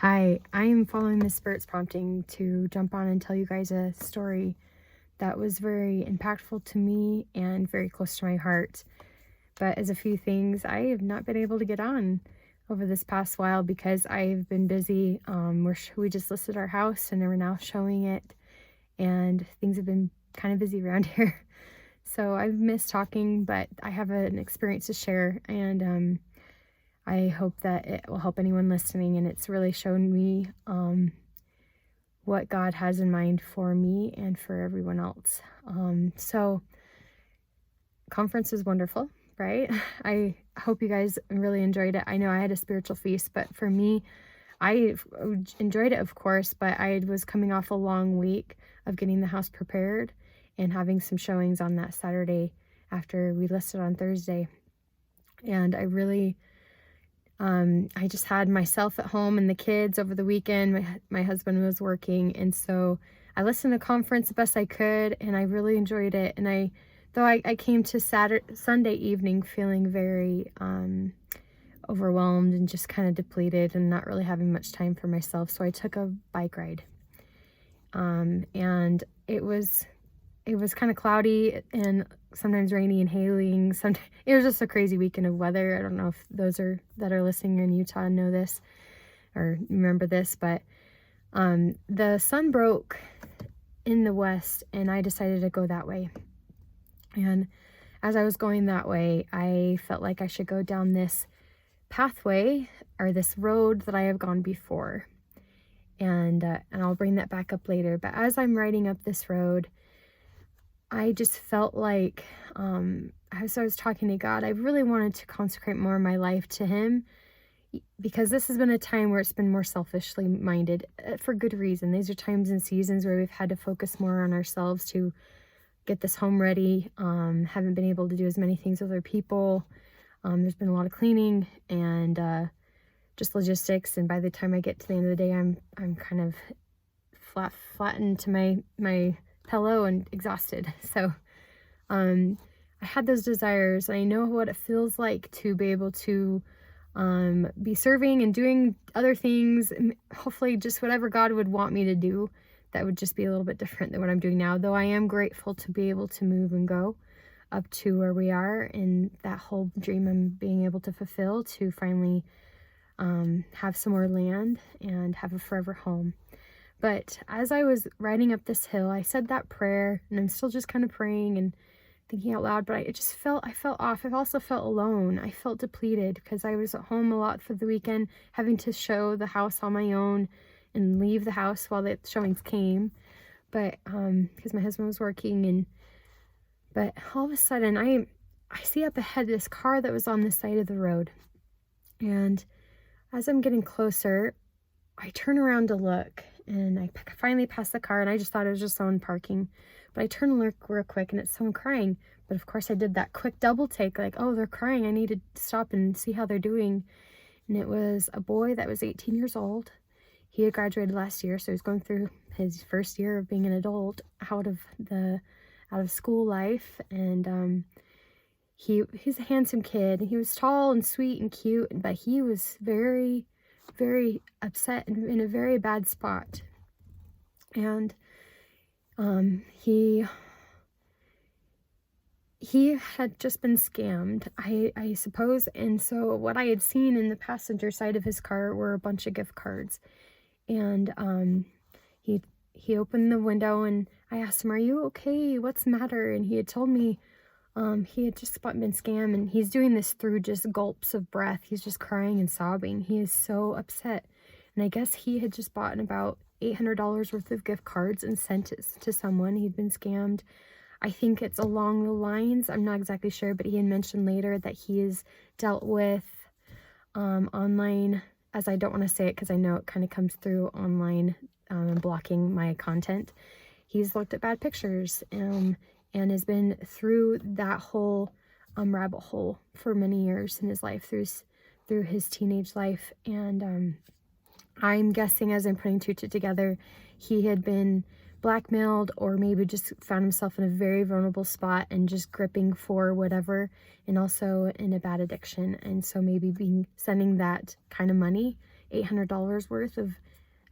Hi, I am following the Spirit's prompting to jump on and tell you guys a story that was very impactful to me and very close to my heart. But as a few things, I have not been able to get on over this past while because I've been busy. We just listed our house and we're now showing it, and things have been kind of busy around here. So I've missed talking, but I have an experience to share, and I hope that it will help anyone listening. And it's really shown me what God has in mind for me and for everyone else. So conference is wonderful, right? I hope you guys really enjoyed it. I know I had a spiritual feast, but for me, I enjoyed it, of course, but I was coming off a long week of getting the house prepared and having some showings on that Saturday after we listed on Thursday. And I just had myself at home and the kids over the weekend. My husband was working, and so I listened to conference the best I could, and I really enjoyed it. And I came to Sunday evening feeling very overwhelmed and just kind of depleted and not really having much time for myself. So I took a bike ride, and it was kind of cloudy and sometimes rainy and hailing. Sometimes it was just a crazy weekend of weather. I don't know if those that are listening in Utah know this or remember this, but the sun broke in the west and I decided to go that way. And as I was going that way, I felt like I should go down this pathway or this road that I have gone before. And I'll bring that back up later. But as I'm riding up this road, I just felt like, as I was talking to God, I really wanted to consecrate more of my life to Him, because this has been a time where it's been more selfishly minded, for good reason. These are times and seasons where we've had to focus more on ourselves to get this home ready. Haven't been able to do as many things with other people. There's been a lot of cleaning and just logistics. And by the time I get to the end of the day, I'm kind of flattened to my pillow and exhausted. So I had those desires. I know what it feels like to be able to be serving and doing other things, hopefully just whatever God would want me to do. That would just be a little bit different than what I'm doing now, though I am grateful to be able to move and go up to where we are, and that whole dream I'm being able to fulfill, to finally have some more land and have a forever home. But as I was riding up this hill, I said that prayer, and I'm still just kind of praying and thinking out loud, but I felt off. I also felt alone. I felt depleted because I was at home a lot for the weekend, having to show the house on my own and leave the house while the showings came. But because my husband was working, but all of a sudden I see up ahead this car that was on the side of the road. And as I'm getting closer, I turn around to look, and I finally pass the car, and I just thought it was just someone parking. But I turn and look real quick, and it's someone crying. But of course I did that quick double take, like, oh, they're crying. I need to stop and see how they're doing. And it was a boy that was 18 years old. He had graduated last year, so he's going through his first year of being an adult out of school life. And he's a handsome kid. He was tall and sweet and cute, but he was very, very upset and in a very bad spot. And he had just been scammed, I suppose. And so what I had seen in the passenger side of his car were a bunch of gift cards. And he opened the window, and I asked him, "Are you okay? What's the matter?" And he had told me he had just been scammed, and he's doing this through just gulps of breath. He's just crying and sobbing. He is so upset. And I guess he had just bought about $800 worth of gift cards and sent it to someone. He'd been scammed. I think it's along the lines, I'm not exactly sure, but he had mentioned later that he has dealt with online, as I don't want to say it because I know it kind of comes through online, blocking my content. He's looked at bad pictures and has been through that whole rabbit hole for many years in his life, through his teenage life. And I'm guessing, as I'm putting two together, he had been blackmailed, or maybe just found himself in a very vulnerable spot and just gripping for whatever, and also in a bad addiction. And so maybe sending that kind of money $800 worth of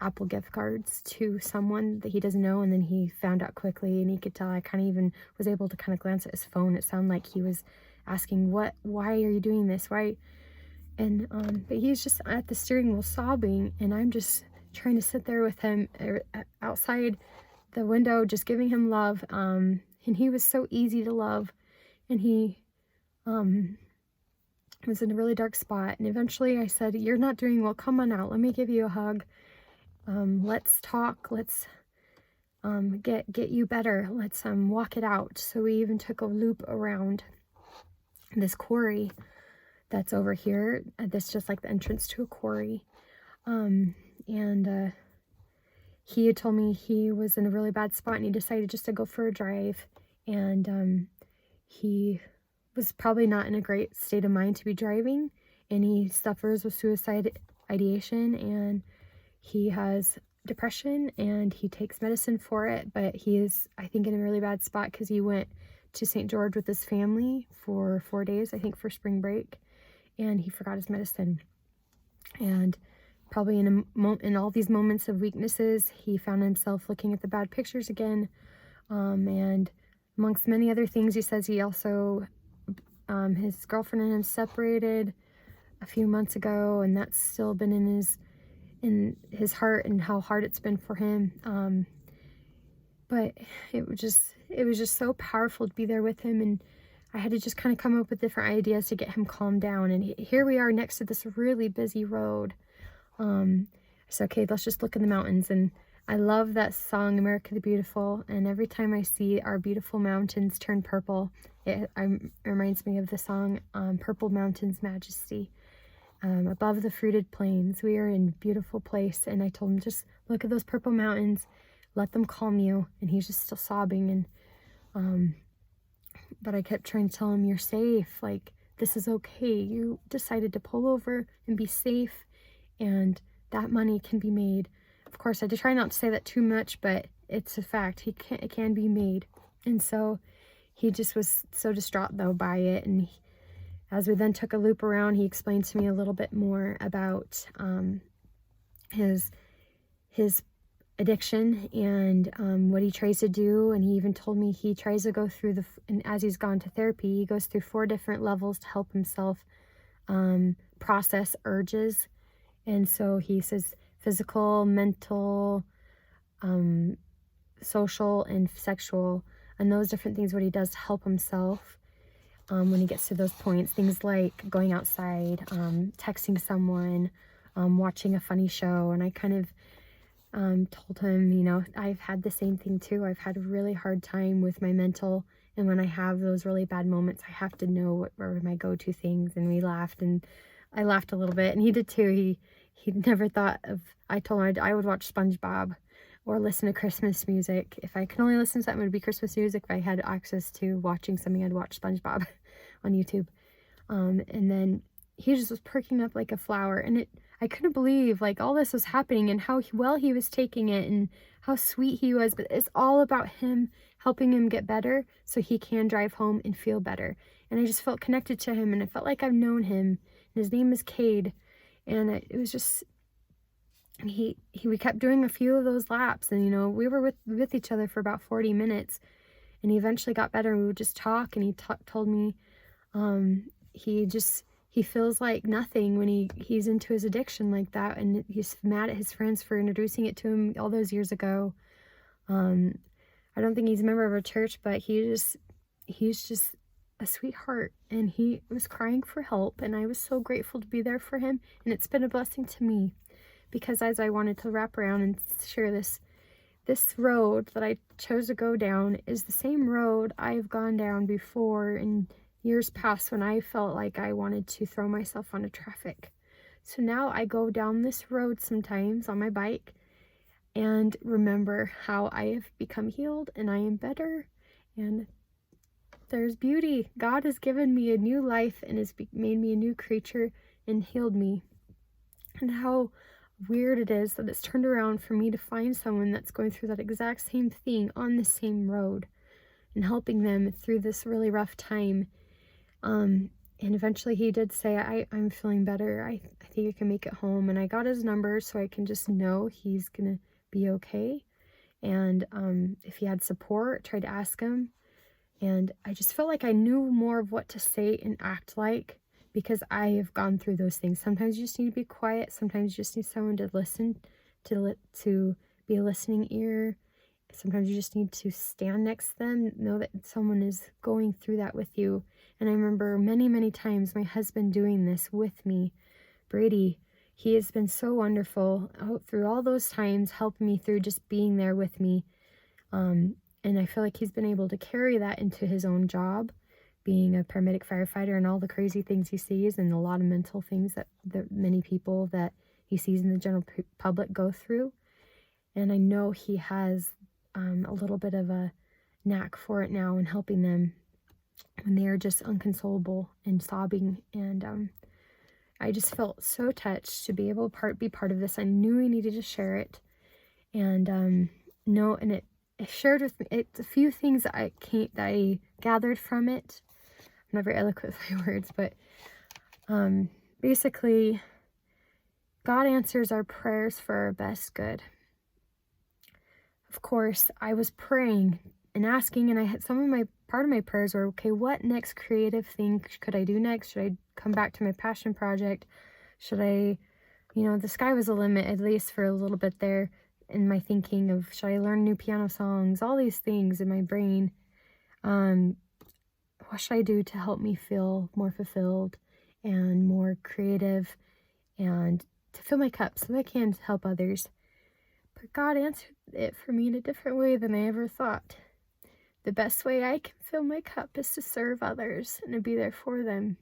Apple gift cards to someone that he doesn't know, and then he found out quickly, and he could tell. I kind of even was able to kind of glance at his phone. It sounded like he was asking, why are you doing this? Why? And but he's just at the steering wheel sobbing, and I'm just trying to sit there with him outside the window, just giving him love. And he was so easy to love, and he was in a really dark spot. And eventually I said, "You're not doing well. Come on out. Let me give you a hug. Let's talk. Let's get you better. Let's walk it out." So we even took a loop around this quarry that's over here. That's just like the entrance to a quarry. And he had told me he was in a really bad spot, and he decided just to go for a drive. And he was probably not in a great state of mind to be driving, and he suffers with suicide ideation, and he has depression, and he takes medicine for it. But he is, I think, in a really bad spot because he went to St. George with his family for 4 days, I think, for spring break, and he forgot his medicine. And probably in all these moments of weaknesses, he found himself looking at the bad pictures again. And amongst many other things, he says he also, his girlfriend and him separated a few months ago, and that's still been in his heart, and how hard it's been for him. But it was just so powerful to be there with him, and I had to just kind of come up with different ideas to get him calmed down. And here we are next to this really busy road. So okay, let's just look in the mountains. And I love that song, America the Beautiful, and every time I see our beautiful mountains turn purple, it reminds me of the song, Purple Mountains Majesty. Above the fruited plains, we are in a beautiful place. And I told him, just look at those purple mountains, let them calm you. And he's just still sobbing. And but I kept trying to tell him, you're safe, like, this is okay. You decided to pull over and be safe, and that money can be made. Of course, I did try not to say that too much, but it's a fact. It can be made. And so he just was so distraught, though, by it. And as we then took a loop around, he explained to me a little bit more about his addiction and what he tries to do. And he even told me he tries to go through and as he's gone to therapy, he goes through 4 different levels to help himself process urges. And so he says physical, mental, social, and sexual, and those different things, what he does to help himself when he gets to those points. Things like going outside, texting someone, watching a funny show. And I kind of told him, I've had the same thing too. I've had a really hard time with my mental, and when I have those really bad moments, I have to know what are my go-to things. And we laughed, and I laughed a little bit, and he did too. He never thought of, I told him I would watch SpongeBob or listen to Christmas music. If I could only listen to something, it would be Christmas music. If I had access to watching something, I'd watch SpongeBob on YouTube. And then he just was perking up like a flower, and I couldn't believe like all this was happening, and how well he was taking it, and how sweet he was. But it's all about him, helping him get better so he can drive home and feel better. And I just felt connected to him, and I felt like I've known him. And his name is Cade. And it was just, we kept doing a few of those laps, and we were with each other for about 40 minutes, and he eventually got better, and we would just talk. And he told me he feels like nothing when he's into his addiction like that, and he's mad at his friends for introducing it to him all those years ago. I don't think he's a member of a church, but he's just a sweetheart, and he was crying for help, and I was so grateful to be there for him. And it's been a blessing to me, because as I wanted to wrap around and share this road that I chose to go down is the same road I've gone down before in years past, when I felt like I wanted to throw myself onto traffic. So now I go down this road sometimes on my bike and remember how I have become healed, and I am better, and there's beauty. God has given me a new life and has made me a new creature and healed me. And how weird it is that it's turned around for me to find someone that's going through that exact same thing on the same road, and helping them through this really rough time. And And eventually he did say, I'm feeling better. I think I can make it home. And I got his number so I can just know he's going to be okay. And if he had support, tried to ask him. And I just felt like I knew more of what to say and act like because I have gone through those things. Sometimes you just need to be quiet. Sometimes you just need someone to listen, to be a listening ear. Sometimes you just need to stand next to them, know that someone is going through that with you. And I remember many, many times my husband doing this with me. Brady, he has been so wonderful through all those times, helping me through, just being there with me. And I feel like he's been able to carry that into his own job, being a paramedic firefighter, and all the crazy things he sees and a lot of mental things that many people that he sees in the general public go through. And I know he has a little bit of a knack for it now and helping them when they are just unconsolable and sobbing. And I just felt so touched to be able to be part of this. I knew I needed to share it. And it shared with me, it's a few things that I gathered from it. I'm not very eloquent with my words, but basically, God answers our prayers for our best good. Of course, I was praying and asking, and I had part of my prayers were, okay, what next creative thing could I do next? Should I come back to my passion project? Should I, the sky was the limit, at least for a little bit there in my thinking of, should I learn new piano songs? All these things in my brain. What should I do to help me feel more fulfilled and more creative and to fill my cup so that I can help others? But God answered it for me in a different way than I ever thought. The best way I can fill my cup is to serve others and to be there for them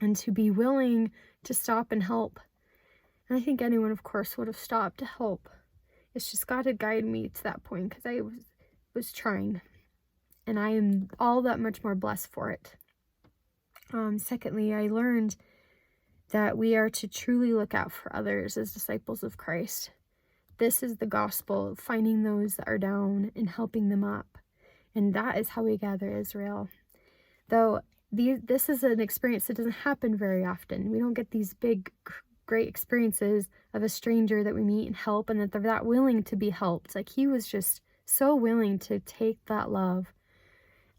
and to be willing to stop and help. And I think anyone, of course, would have stopped to help. It's just God had guided me to that point because I was trying. And I am all that much more blessed for it. Secondly, I learned that we are to truly look out for others as disciples of Christ. This is the gospel of finding those that are down and helping them up. And that is how we gather Israel. Though this is an experience that doesn't happen very often. We don't get these big, great experiences of a stranger that we meet and help, and that they're that willing to be helped. Like, he was just so willing to take that love.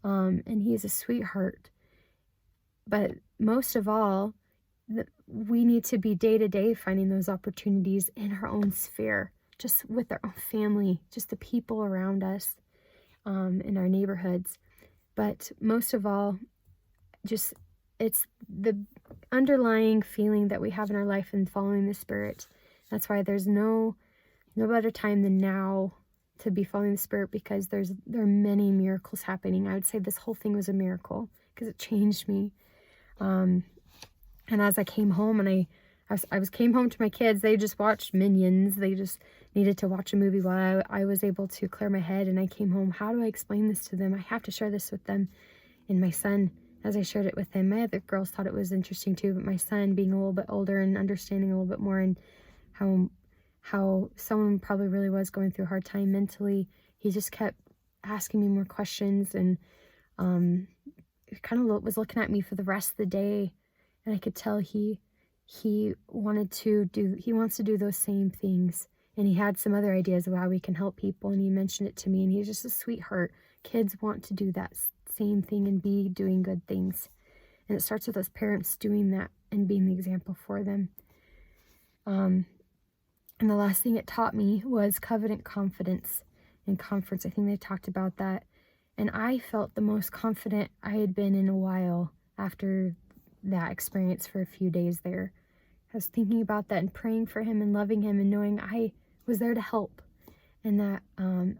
And he is a sweetheart. But most of all, we need to be day to day finding those opportunities in our own sphere, just with our own family, just the people around us, in our neighborhoods. But most of all, just it's the underlying feeling that we have in our life and following the Spirit. That's why there's no better time than now to be following the Spirit, because there are many miracles happening. I would say this whole thing was a miracle because it changed me. And as I came home, and I came home to my kids, they just watched Minions. They just needed to watch a movie while I was able to clear my head. And I came home. How do I explain this to them? I have to share this with them. And my son, as I shared it with him, my other girls thought it was interesting too, but my son, being a little bit older and understanding a little bit more, and how someone probably really was going through a hard time mentally, he just kept asking me more questions, and kind of was looking at me for the rest of the day. And I could tell he wants to do those same things. And he had some other ideas of how we can help people, and he mentioned it to me, and he's just a sweetheart. Kids want to do that same thing and be doing good things. And it starts with us parents doing that and being the example for them. And the last thing it taught me was covenant confidence in conference. I think they talked about that. And I felt the most confident I had been in a while after that experience for a few days there. I was thinking about that and praying for him and loving him and knowing I was there to help, and that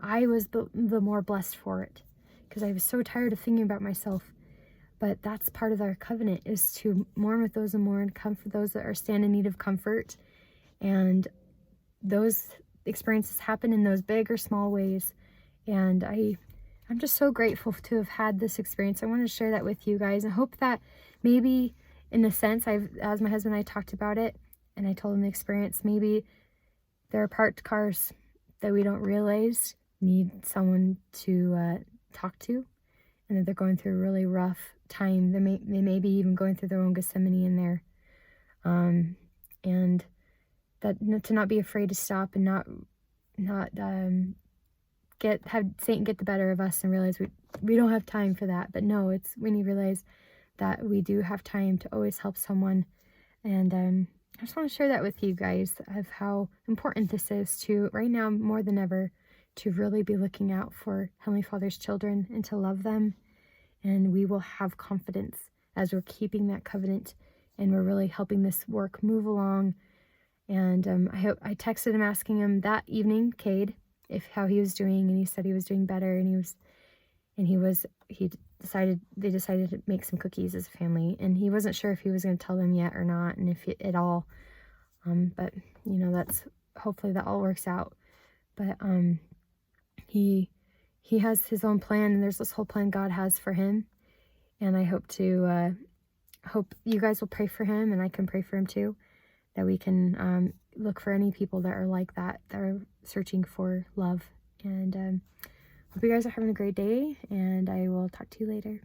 I was the more blessed for it, because I was so tired of thinking about myself. But that's part of our covenant, is to mourn with those and mourn, comfort those that are stand in need of comfort. And those experiences happen in those big or small ways. And I'm just so grateful to have had this experience. I want to share that with you guys. I hope that maybe, in a sense, as my husband and I talked about it, and I told him the experience, maybe there are parked cars that we don't realize need someone to talk to, and that they're going through a really rough time. They may be even going through their own Gethsemane in there. And that to not be afraid to stop and not have Satan get the better of us and realize we don't have time for that. But no, it's when you realize that we do have time to always help someone. And I just want to share that with you guys of how important this is to, right now more than ever, to really be looking out for Heavenly Father's children and to love them. And we will have confidence as we're keeping that covenant and we're really helping this work move along. And I texted him asking him that evening, Cade, how he was doing, and he said he was doing better, and they decided to make some cookies as a family, and he wasn't sure if he was going to tell them yet or not, and if at all. But that's, hopefully that all works out. But he has his own plan, and there's this whole plan God has for him, and I hope you guys will pray for him, and I can pray for him too, that we can look for any people that are like that are searching for love. And hope you guys are having a great day, and I will talk to you later.